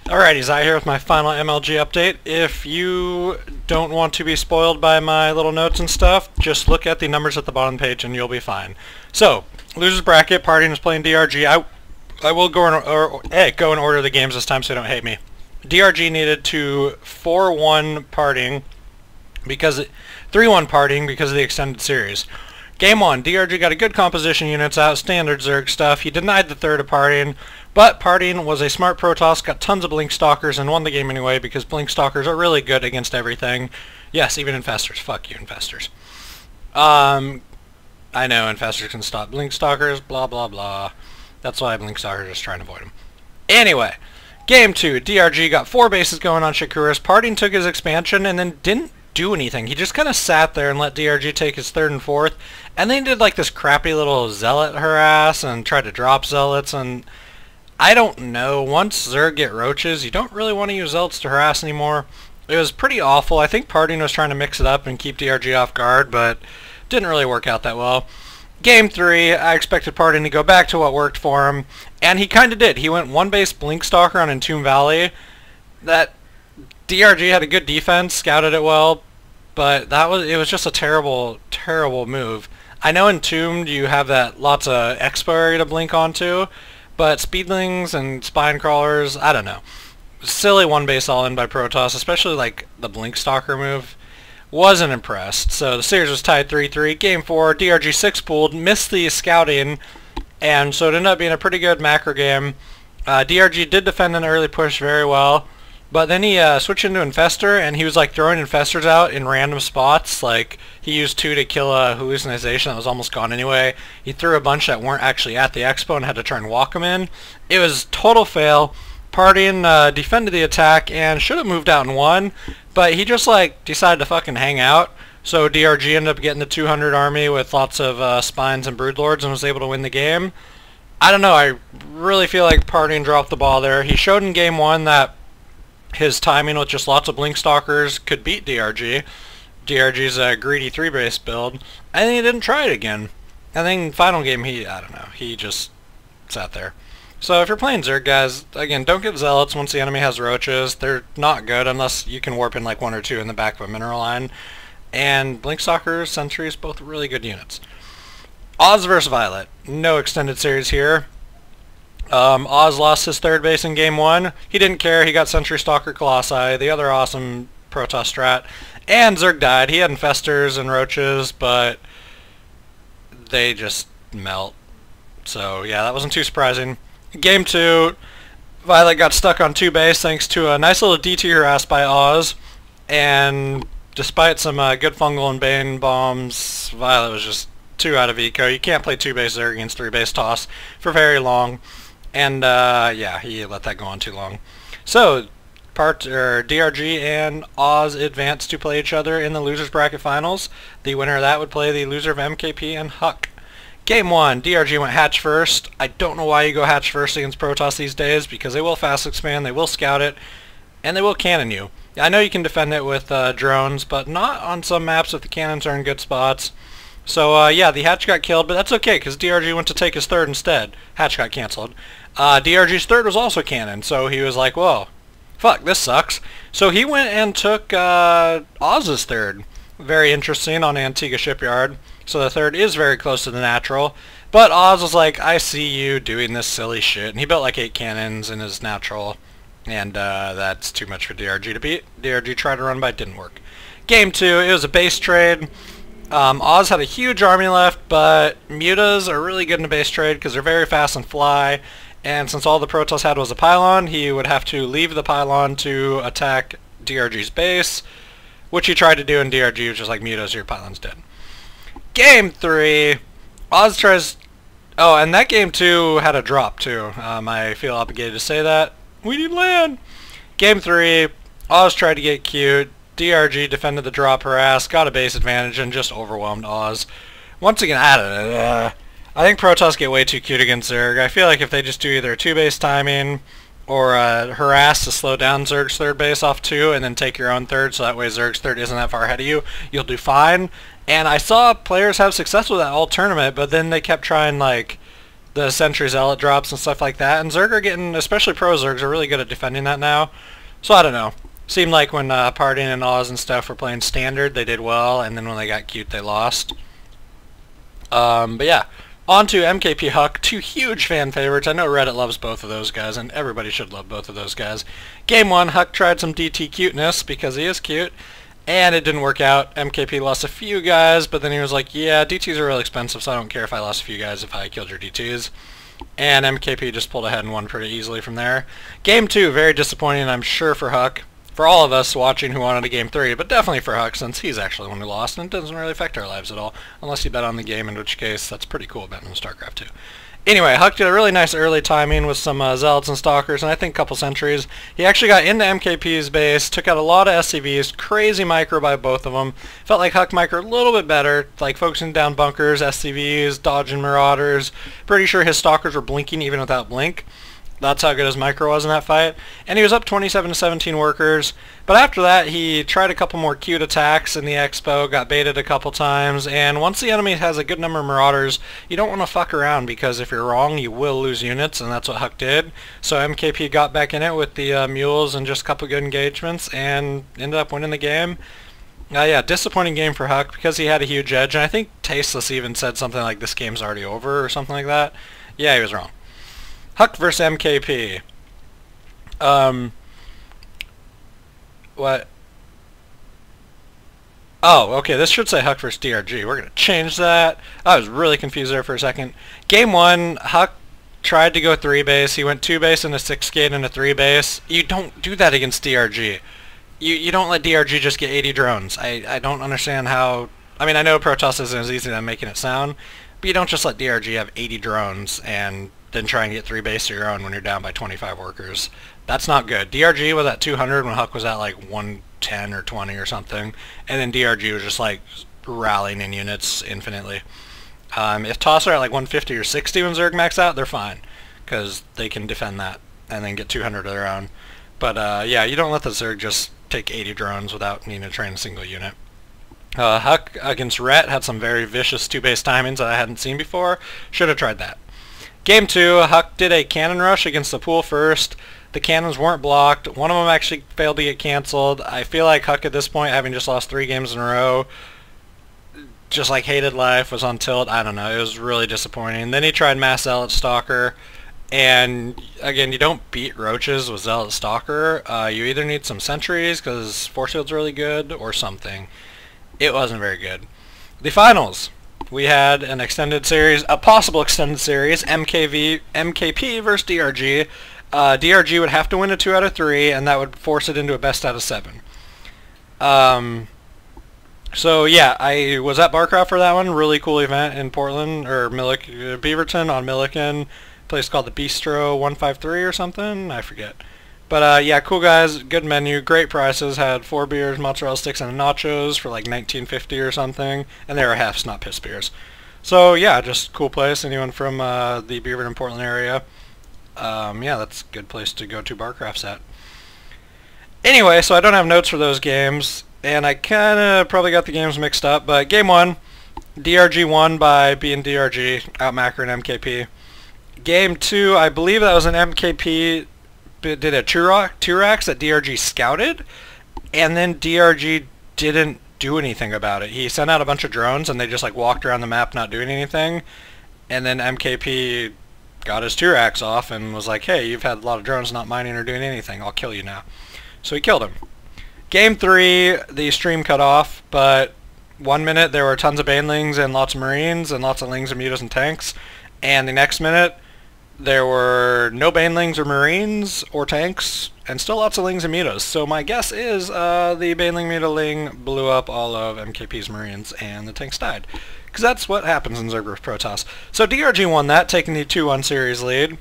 Alrighty, Zai here with my final MLG update. If you don't want to be spoiled by my little notes and stuff, just look at the numbers at the bottom of the page and you'll be fine. So, losers bracket, Partying is playing DRG. I will go in order of the games this time so you don't hate me. DRG needed to 4-1 Partying because 3-1 Partying because of the extended series. Game 1, DRG got a good composition units out, standard Zerg stuff. He denied the third of Partying, but Partying was a smart Protoss, got tons of Blink Stalkers, and won the game anyway because Blink Stalkers are really good against everything. Yes, even Infestors. Fuck you, Infestors. I know Infestors can stop Blink Stalkers, blah blah blah. That's why Blink Stalkers are just trying to avoid them. Anyway, Game 2, DRG got 4 bases going on Shakuras. Partying took his expansion and then didn't do anything. He just kind of sat there and let DRG take his 3rd and 4th, and then he did like this crappy little zealot harass and tried to drop zealots, and I don't know, once Zerg get roaches, you don't really want to use zealots to harass anymore. It was pretty awful. I think Partying was trying to mix it up and keep DRG off guard, but didn't really work out that well. Game 3, I expected Partying to go back to what worked for him, and he kind of did. He went 1-base Blink Stalker on Entomb Valley. That DRG had a good defense, scouted it well, but it was just a terrible, terrible move. I know Entombed you have that lots of expo area to blink onto, but Speedlings and Spine Crawlers, I don't know. Silly 1-base all-in by Protoss, especially like the Blink Stalker move. Wasn't impressed. So the series was tied 3-3. Game 4, DRG 6-pooled, missed the scouting, and so it ended up being a pretty good macro game. DRG did defend an early push very well, but then he switched into Infestor, and he was like throwing Infestors out in random spots. Like, he used 2 to kill a hallucination that was almost gone anyway. He threw a bunch that weren't actually at the expo and had to try and walk them in. It was total fail. Partying defended the attack and should have moved out and won, but he just like decided to fucking hang out. So DRG ended up getting the 200 army with lots of Spines and Broodlords and was able to win the game. I don't know, I really feel like Partying dropped the ball there. He showed in Game 1 that his timing with just lots of Blink Stalkers could beat DRG. DRG's a greedy 3-base build, and then he didn't try it again. And then final game, I don't know, he just sat there. So if you're playing Zerg, guys, again, don't get Zealots once the enemy has roaches. They're not good unless you can warp in like 1 or 2 in the back of a mineral line. And Blink Stalkers, Sentries, both really good units. Oz versus Violet. No extended series here. Oz lost his 3rd base in Game 1. He didn't care. He got Sentry Stalker Colossi, the other awesome Protoss strat. And Zerg died. He had Infestors and Roaches, but they just melt. So yeah, that wasn't too surprising. Game 2, Violet got stuck on 2 base thanks to a nice little DT harass by Oz. And despite some good fungal and bane bombs, Violet was just 2 out of eco. You can't play 2 base Zerg against 3 base toss for very long. And yeah, he let that go on too long. So DRG and Oz advanced to play each other in the losers bracket finals. The winner of that would play the loser of MKP and Huck. Game 1, DRG went hatch first. I don't know why you go hatch first against Protoss these days, because they will fast expand, they will scout it, and they will cannon you. I know you can defend it with drones, but not on some maps if the cannons are in good spots. So yeah, the hatch got killed, but that's okay, because DRG went to take his 3rd instead. Hatch got cancelled. DRG's 3rd was also cannon, so he was like, whoa, fuck, this sucks. So he went and took Oz's 3rd. Very interesting on Antigua Shipyard. So the 3rd is very close to the natural. But Oz was like, I see you doing this silly shit. And he built like 8 cannons in his natural. And that's too much for DRG to beat. DRG tried to run by, it didn't work. Game 2, it was a base trade. Oz had a huge army left, but Mutas are really good in a base trade because they're very fast and fly. And since all the Protoss had was a pylon, he would have to leave the pylon to attack DRG's base, which he tried to do, and DRG was just like, Mutas, your pylon's dead. Game 3, Oz tries... Oh, and that game 2 had a drop too. I feel obligated to say that. We need land! Game 3, Oz tried to get cute. DRG defended the drop harass, got a base advantage, and just overwhelmed Oz. Once again, I don't know. I think Protoss get way too cute against Zerg. I feel like if they just do either 2-base timing or harass to slow down Zerg's 3rd base off 2 and then take your own 3rd, so that way Zerg's 3rd isn't that far ahead of you, you'll do fine. And I saw players have success with that all tournament, but then they kept trying like the Sentry Zealot drops and stuff like that. And Zerg are getting, especially pro Zergs, are really good at defending that now. So I don't know. Seemed like when Parting and Oz and stuff were playing Standard, they did well, and then when they got cute, they lost. But yeah, on to MKP Huck, two huge fan favorites. I know Reddit loves both of those guys, and everybody should love both of those guys. Game 1, Huck tried some DT cuteness, because he is cute, and it didn't work out. MKP lost a few guys, but then he was like, yeah, DTs are really expensive, so I don't care if I lost a few guys if I killed your DTs. And MKP just pulled ahead and won pretty easily from there. Game 2, very disappointing, I'm sure, for Huck. For all of us watching who wanted a Game 3, but definitely for Huck, since he's actually the one who lost, and it doesn't really affect our lives at all, unless you bet on the game, in which case that's pretty cool betting on StarCraft 2. Anyway, Huck did a really nice early timing with some Zealots and Stalkers, and I think a couple Sentries. He actually got into MKP's base, took out a lot of SCVs, crazy micro by both of them. Felt like Huck micro a little bit better, like focusing down bunkers, SCVs, dodging Marauders. Pretty sure his Stalkers were blinking even without blink. That's how good his micro was in that fight. And he was up 27 to 17 workers. But after that, he tried a couple more cute attacks in the expo, got baited a couple times, and once the enemy has a good number of Marauders, you don't want to fuck around, because if you're wrong, you will lose units, and that's what Huck did. So MKP got back in it with the mules and just a couple good engagements, and ended up winning the game. Yeah, disappointing game for Huck, because he had a huge edge, and I think Tasteless even said something like, this game's already over, or something like that. Yeah, he was wrong. Huck versus MKP. What? Oh, okay, this should say Huck versus DRG. We're going to change that. I was really confused there for a second. Game 1, Huck tried to go 3-base. He went 2-base into 6-gate into 3-base. You don't do that against DRG. You don't let DRG just get 80 drones. I don't understand how... I mean, I know Protoss isn't as easy as I'm making it sound, but you don't just let DRG have 80 drones and then try and get 3-base of your own when you're down by 25 workers. That's not good. DRG was at 200 when Huck was at like 110 or 20 or something, and then DRG was just like rallying in units infinitely. If Toss are at like 150 or 60 when Zerg max out, they're fine, because they can defend that and then get 200 of their own. But yeah, you don't let the Zerg just take 80 drones without needing to train a single unit. Huck against Rhett had some very vicious 2-base timings that I hadn't seen before. Should have tried that. Game 2, Huck did a cannon rush against the pool first. The cannons weren't blocked. One of them actually failed to get canceled. I feel like Huck at this point, having just lost 3 games in a row, just like hated life, was on tilt. I don't know. It was really disappointing. Then he tried Mass Zealot Stalker. And again, you don't beat roaches with Zealot Stalker. You either need some sentries, because Force Field's really good, or something. It wasn't very good. The finals. We had an extended series, a possible extended series, MKP versus DRG. DRG would have to win a 2 out of 3, and that would force it into a best out of 7. So yeah, I was at Barcroft for that one. Really cool event in Portland, or Beaverton on Milliken. A place called the Bistro 153 or something. I forget. But yeah, cool guys, good menu, great prices. Had 4 beers, mozzarella sticks, and nachos for like $19.50 or something, and they were halves, not piss beers. So yeah, just cool place. Anyone from the Beaverton, Portland area, yeah, that's a good place to go to Barcraft's at. Anyway, so I don't have notes for those games, and I kind of probably got the games mixed up. But game 1, DRG won by being DRG, outmacroing MKP. Game 2, I believe that was an MKP. Did a Turax that DRG scouted, and then DRG didn't do anything about it. He sent out a bunch of drones, and they just like walked around the map not doing anything, and then MKP got his Turax off and was like, hey, you've had a lot of drones not mining or doing anything, I'll kill you now. So he killed him. Game 3, the stream cut off, but 1 minute there were tons of banelings and lots of marines and lots of lings and mutas and tanks, and the next minute there were no banelings or marines or tanks, and still lots of lings and mutas. So my guess is the baneling muta ling blew up all of MKP's marines, and the tanks died. Because that's what happens in Zerg vs Protoss. So DRG won that, taking the 2-1 series lead.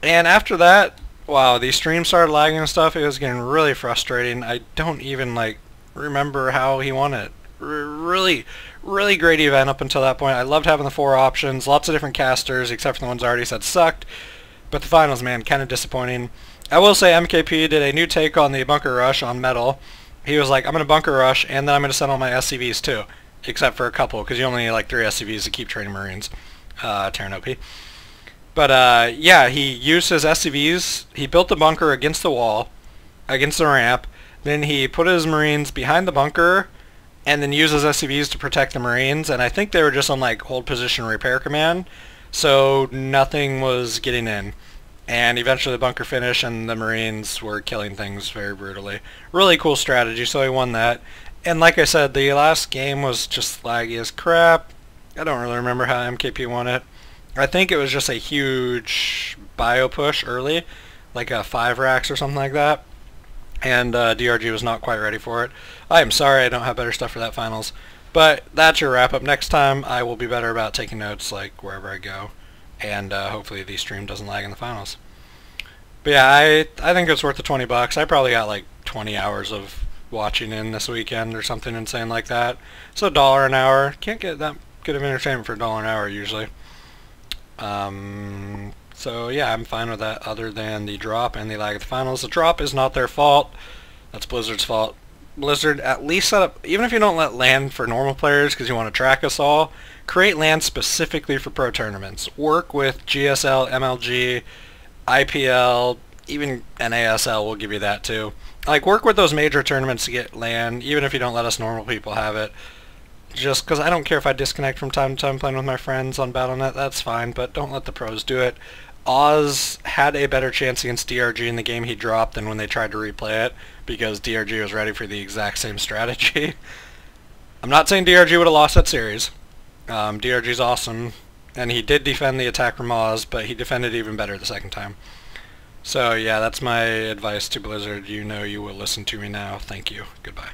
And after that, wow, the stream started lagging and stuff. It was getting really frustrating. I don't even like remember how he won it. Really great event up until that point. I loved having the 4 options, lots of different casters, except for the ones I already said sucked. But the finals, man, kind of disappointing. I will say MKP did a new take on the bunker rush on metal. He was like, I'm going to bunker rush, and then I'm going to send all my SCVs too. Except for a couple, because you only need like 3 SCVs to keep training Marines. Terran OP. But yeah, he used his SCVs. He built the bunker against the wall, against the ramp. Then he put his Marines behind the bunker, and then used his SCVs to protect the Marines. And I think they were just on like hold position repair command, so nothing was getting in. And eventually the bunker finished, and the Marines were killing things very brutally. Really cool strategy, so he won that. And like I said, the last game was just laggy as crap. I don't really remember how MKP won it. I think it was just a huge bio push early, like a 5 racks or something like that. And DRG was not quite ready for it. I am sorry I don't have better stuff for that finals. But that's your wrap up. Next time I will be better about taking notes like wherever I go. And hopefully the stream doesn't lag in the finals. But yeah, I think it's worth the $20. I probably got like 20 hours of watching in this weekend or something insane like that. So $1 an hour. Can't get that good of entertainment for $1 an hour usually. So yeah, I'm fine with that other than the drop and the lag of the finals. The drop is not their fault. That's Blizzard's fault. Blizzard, at least set up, even if you don't let LAN for normal players because you want to track us all, create LAN specifically for pro tournaments. Work with GSL, MLG, IPL, even NASL will give you that too. Like, work with those major tournaments to get LAN, even if you don't let us normal people have it. Just because I don't care if I disconnect from time to time playing with my friends on Battle.net, that's fine, but don't let the pros do it. Oz had a better chance against DRG in the game he dropped than when they tried to replay it, because DRG was ready for the exact same strategy. I'm not saying DRG would have lost that series. DRG's awesome, and he did defend the attack from Oz, but he defended even better the second time. So yeah, that's my advice to Blizzard. You know you will listen to me now. Thank you. Goodbye.